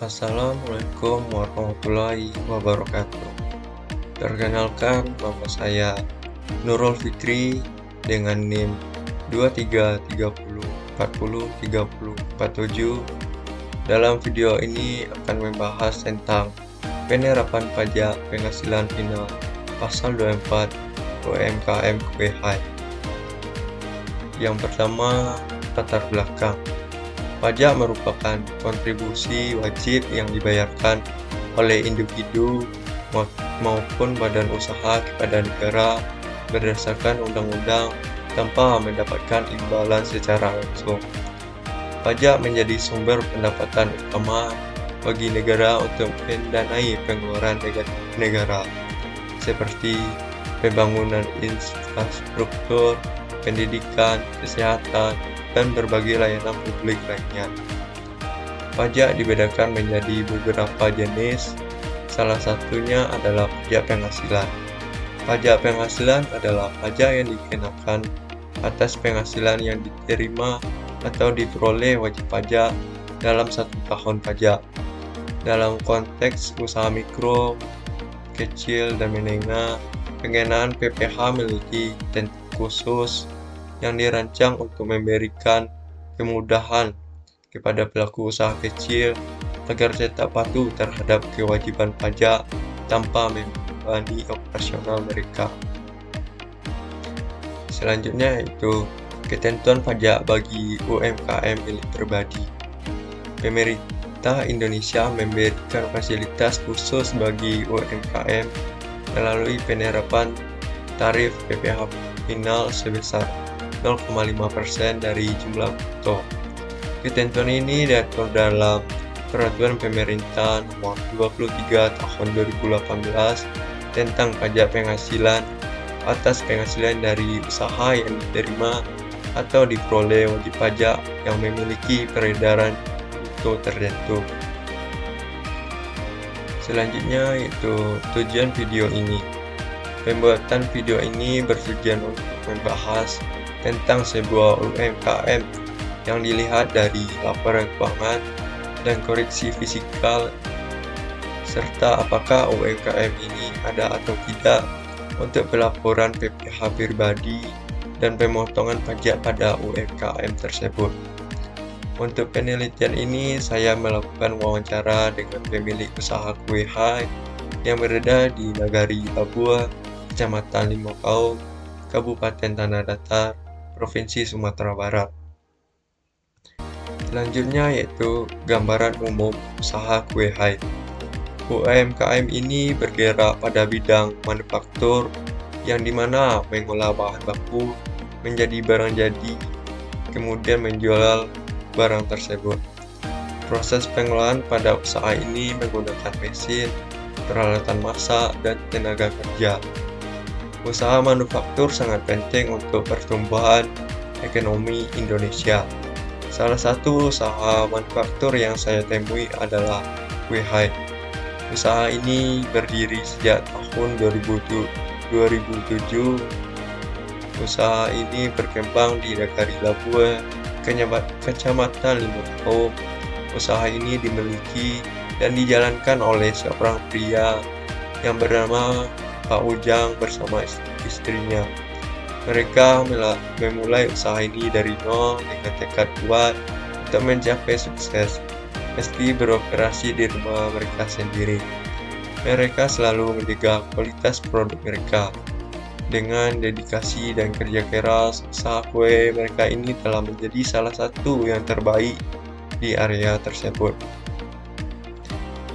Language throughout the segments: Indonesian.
Assalamualaikum warahmatullahi wabarakatuh. Perkenalkan, nama saya Nurul Fikri dengan NIM 2330403047. Dalam video ini akan membahas tentang penerapan pajak penghasilan final pasal 24 UMKM KUHI. Yang pertama, latar belakang. Pajak merupakan kontribusi wajib yang dibayarkan oleh individu maupun badan usaha kepada negara berdasarkan undang-undang tanpa mendapatkan imbalan secara langsung. Pajak menjadi sumber pendapatan utama bagi negara untuk mendanai pengeluaran negara, seperti pembangunan infrastruktur, pendidikan, kesehatan, dan berbagai layanan publik lainnya. Pajak dibedakan menjadi beberapa jenis, salah satunya adalah pajak penghasilan. Pajak penghasilan adalah pajak yang dikenakan atas penghasilan yang diterima atau diperoleh wajib pajak dalam 1 tahun pajak. Dalam konteks usaha mikro, kecil, dan menengah, pengenaan PPh memiliki ketentuan khusus yang dirancang untuk memberikan kemudahan kepada pelaku usaha kecil agar tetap patuh terhadap kewajiban pajak tanpa membebani operasional mereka. Selanjutnya yaitu ketentuan pajak bagi UMKM milik pribadi. Pemerintah Indonesia memberikan fasilitas khusus bagi UMKM melalui penerapan tarif PPh final sebesar 0,5% dari jumlah bruto. Ketentuan ini diatur dalam Peraturan Pemerintah Nomor 23 Tahun 2018 tentang pajak penghasilan atas penghasilan dari usaha yang diterima atau diperoleh wajib pajak yang memiliki peredaran bruto tertentu. Selanjutnya yaitu tujuan video ini. Pembuatan video ini bertujuan untuk membahas tentang sebuah UMKM yang dilihat dari laporan keuangan dan koreksi fiskal, serta apakah UMKM ini ada atau tidak untuk pelaporan PPh pribadi dan pemotongan pajak pada UMKM tersebut. Untuk penelitian ini, saya melakukan wawancara dengan pemilik usaha KUHI yang berada di Nagari Labua, Kecamatan Limau, Kabupaten Tanah Datar, Provinsi Sumatera Barat. Selanjutnya yaitu gambaran umum usaha KUHI. UMKM ini bergerak pada bidang manufaktur yang dimana mengolah bahan baku menjadi barang jadi, kemudian menjual barang tersebut. Proses pengolahan pada usaha ini menggunakan mesin, peralatan masak, dan tenaga kerja. Usaha manufaktur sangat penting untuk pertumbuhan ekonomi Indonesia. Salah satu usaha manufaktur yang saya temui adalah KUHI. Usaha ini berdiri sejak tahun 2007. Usaha ini berkembang di Nagari Labua, Kecamatan Limau. Usaha ini dimiliki dan dijalankan oleh seorang pria yang bernama Pak Ujang bersama istrinya. Mereka memulai usaha ini dari nol dengan tekad kuat untuk mencapai sukses, meski beroperasi di rumah mereka sendiri. Mereka selalu menjaga kualitas produk mereka. Dengan dedikasi dan kerja keras, usaha kue mereka ini telah menjadi salah satu yang terbaik di area tersebut.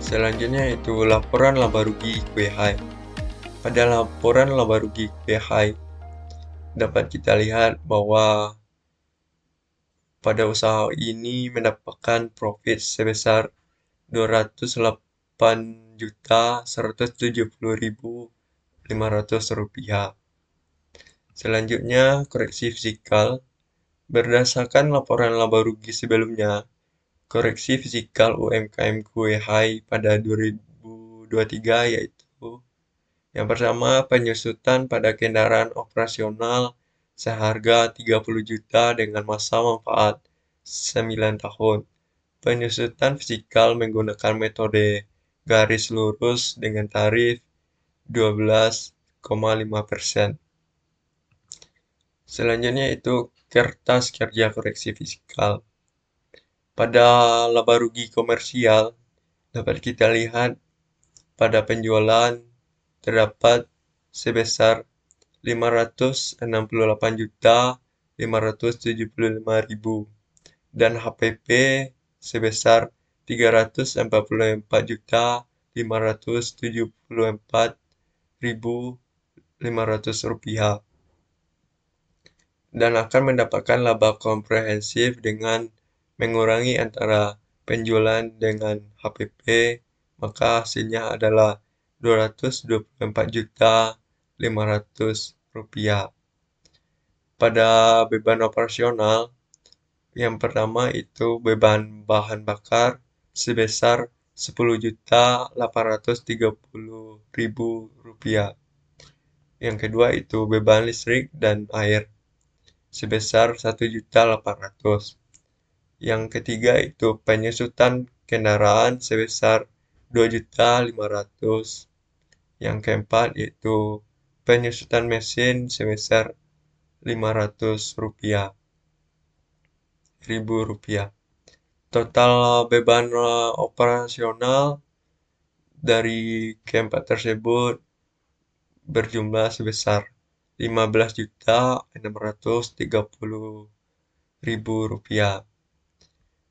Selanjutnya yaitu laporan laba rugi KUHI. Pada laporan laba rugi KUHI dapat kita lihat bahwa pada usaha ini mendapatkan profit sebesar Rp208.170.500. Selanjutnya, koreksi fiskal. Berdasarkan laporan laba rugi sebelumnya, koreksi fiskal UMKM KUHI pada 2023 yaitu yang pertama, penyusutan pada kendaraan operasional seharga 30 juta dengan masa manfaat 9 tahun. penyusutan fisikal menggunakan metode garis lurus dengan tarif 12,5%. Selanjutnya itu kertas kerja koreksi fisikal. Pada laba rugi komersial dapat kita lihat pada penjualan terdapat sebesar 568.575.000 dan HPP sebesar 344.574.500 rupiah dan akan mendapatkan laba komprehensif dengan mengurangi antara penjualan dengan HPP, maka hasilnya adalah 224.500.000 rupiah. Pada beban operasional, yang pertama itu beban bahan bakar sebesar 10.830.000 rupiah. Yang kedua itu beban listrik dan air sebesar 1.800.000. Yang ketiga itu penyusutan kendaraan sebesar 2.500.000. Yang keempat yaitu penyusutan mesin sebesar 500.000 rupiah. Total beban operasional dari keempat tersebut berjumlah sebesar 15.630.000 rupiah.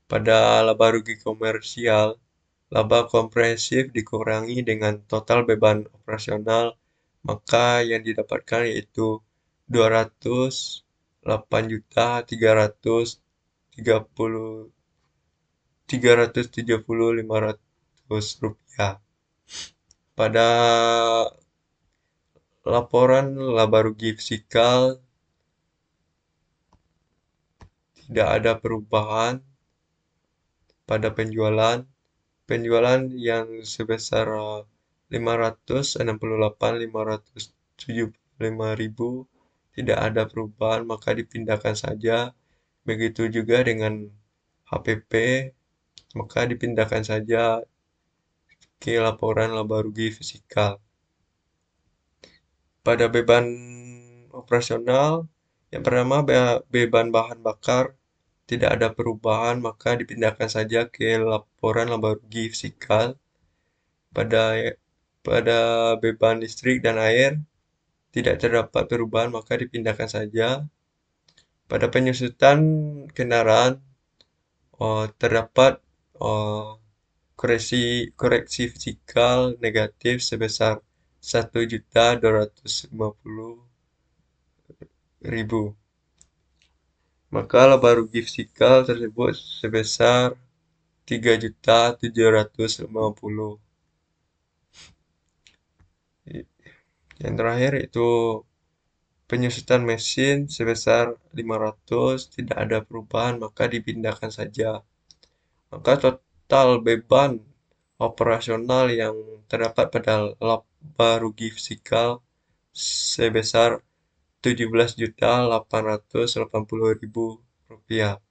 Pada laba rugi komersial, laba komprehensif dikurangi dengan total beban operasional, maka yang didapatkan yaitu 208.370.500 rupiah. Pada laporan laba rugi fisikal tidak ada perubahan pada penjualan yang sebesar 568.575.000 tidak ada perubahan, maka dipindahkan saja. Begitu juga dengan HPP, maka dipindahkan saja ke laporan laba rugi fisikal. Pada beban operasional, yang pertama beban bahan bakar tidak ada perubahan, maka dipindahkan saja ke laporan laba rugi fisikal. Pada beban listrik dan air tidak terdapat perubahan, maka dipindahkan saja. Pada penyusutan kendaraan terdapat koreksi fisikal negatif sebesar 1.250.000. Maka laba rugi fisikal tersebut sebesar 3.750.000. Yang terakhir itu penyusutan mesin sebesar 500, tidak ada perubahan, maka dipindahkan saja. Maka total beban operasional yang terdapat pada laba rugi fisikal sebesar 17.880.000 rupiah.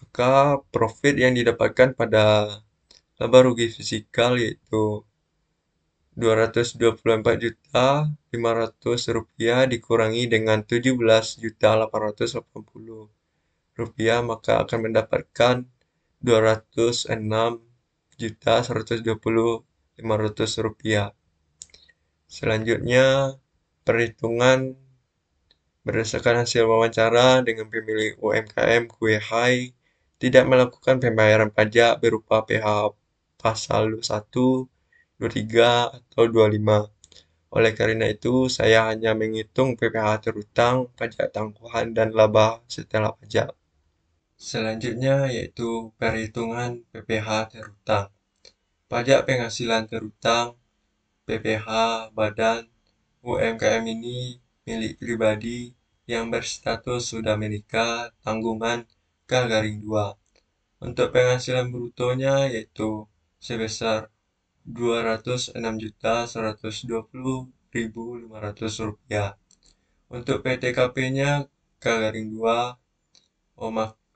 Maka profit yang didapatkan pada laba rugi fisikal yaitu 224.500.000 rupiah dikurangi dengan 17.880.000 rupiah, maka akan mendapatkan 206.120.500 rupiah. Selanjutnya, perhitungan berdasarkan hasil wawancara dengan pemilik UMKM kue hai tidak melakukan pembayaran pajak berupa PH pasal 21, 23, atau 25. Oleh karena itu, saya hanya menghitung PPh terhutang, pajak tangguhan, dan laba setelah pajak. Selanjutnya yaitu perhitungan PPh terhutang. Pajak penghasilan terhutang PPh badan UMKM ini milik pribadi yang berstatus sudah menikah tanggungan K-2. Untuk penghasilan brutonya yaitu sebesar 206.120.500 rupiah. Untuk PTKP-nya K-2,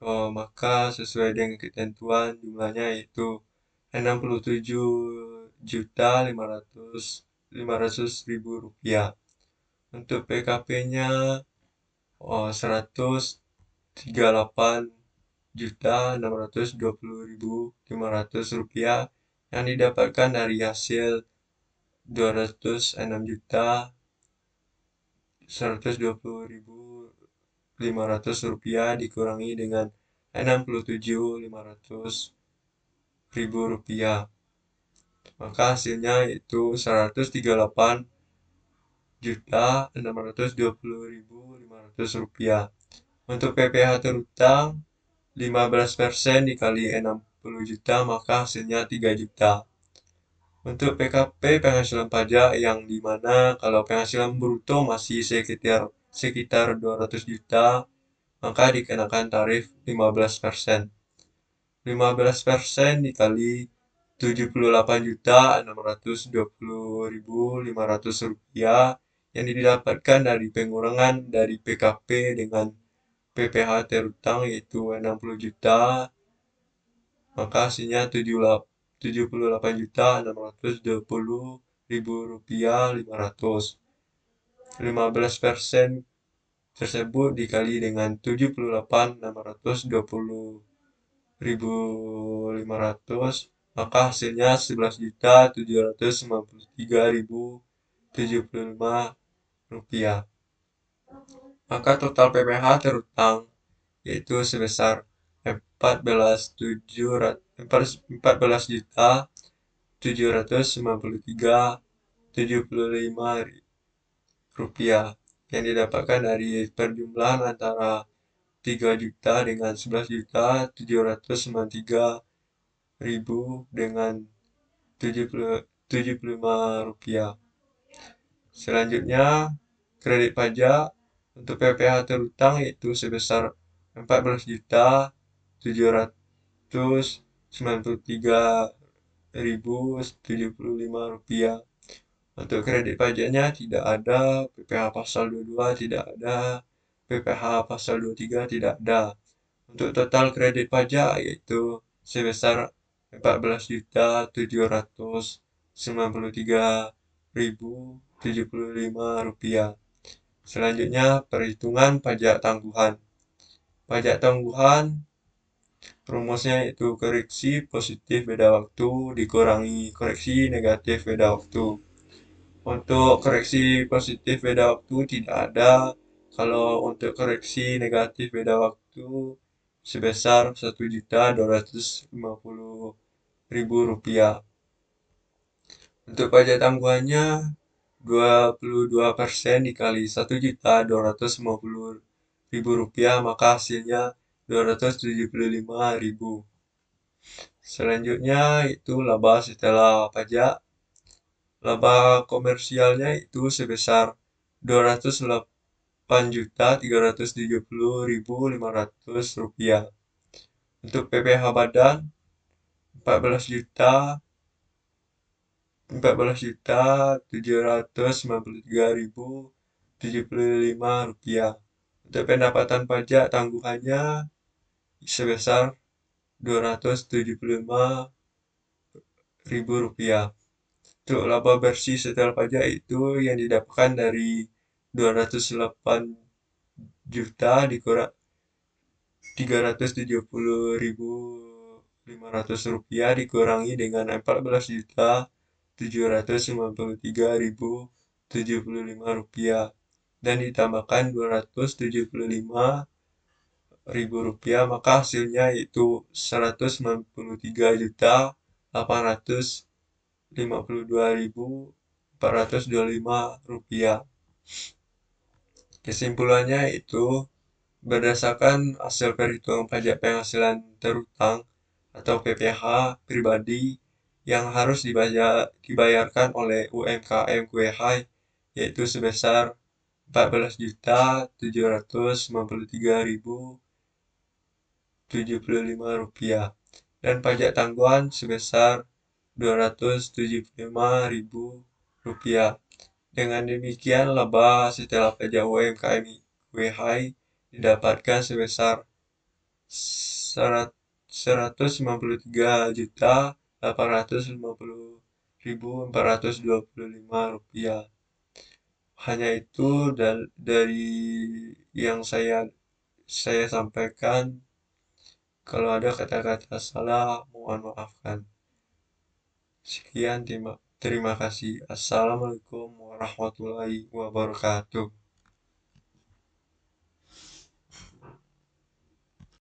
maka sesuai dengan ketentuan jumlahnya yaitu 67.500.500 rupiah. Untuk PKP-nya 138.620.500 rupiah yang didapatkan dari hasil 206.120.500 rupiah dikurangi dengan 67.500.000 rupiah, maka hasilnya itu 138.620.500 rupiah. Untuk PPh terutang 15% dikali 60 juta, maka hasilnya 3 juta. Untuk PKP penghasilan pajak yang dimana kalau penghasilan bruto masih sekitar 200 juta, maka dikenakan tarif 15%. 15% dikali 78.620.500 rupiah yang didapatkan dari pengurangan dari PKP dengan PPh terutang yaitu 60 juta, maka hasilnya 78.620.000 rupiah 500. 15% tersebut dikali dengan 78.620.500, maka hasilnya 11.793.075 rupiah. Maka total PPh terutang yaitu sebesar 14.793.075 rupiah yang didapatkan dari perjumlahan antara 3 juta dengan 11.793.000 dengan 75 rupiah. Selanjutnya kredit pajak untuk PPh terutang yaitu sebesar 14.793.075 rupiah. Untuk kredit pajaknya tidak ada, PPh pasal 22 tidak ada, PPh pasal 23 tidak ada. Untuk total kredit pajak yaitu sebesar 14.793.075 rupiah. Selanjutnya perhitungan pajak tangguhan. Pajak tangguhan rumusnya itu koreksi positif beda waktu dikurangi koreksi negatif beda waktu. Untuk koreksi positif beda waktu tidak ada. Kalau untuk koreksi negatif beda waktu sebesar 1.250.000 rupiah. Untuk pajak tangguhannya 22% dikali 1.250.000 rupiah, maka hasilnya 275.000. Selanjutnya itu laba setelah pajak. Laba komersialnya itu sebesar 208.370.500 rupiah. Untuk PPh badan 14.793.075 rupiah. Untuk pendapatan pajak tangguhannya sebesar 275.000 rupiah. Untuk laba bersih setelah pajak itu yang didapatkan dari 208 juta dikurang 370.500 rupiah dikurangi dengan 14.793.075 rupiah dan ditambahkan 275.000 rupiah, maka hasilnya itu 193.852.425 rupiah. Kesimpulannya itu berdasarkan hasil perhitungan pajak penghasilan terutang atau PPh pribadi yang harus dibayarkan oleh UMKM Kuehai yaitu sebesar 14.793.075 rupiah dan pajak tangguhan sebesar 275.000 rupiah. Dengan demikian laba setelah pajak UMKM Kuehai didapatkan sebesar Rp153.850.425. Hanya itu dari yang saya sampaikan. Kalau ada kata-kata salah, mohon maafkan. Sekian, terima kasih. Assalamualaikum warahmatullahi wabarakatuh.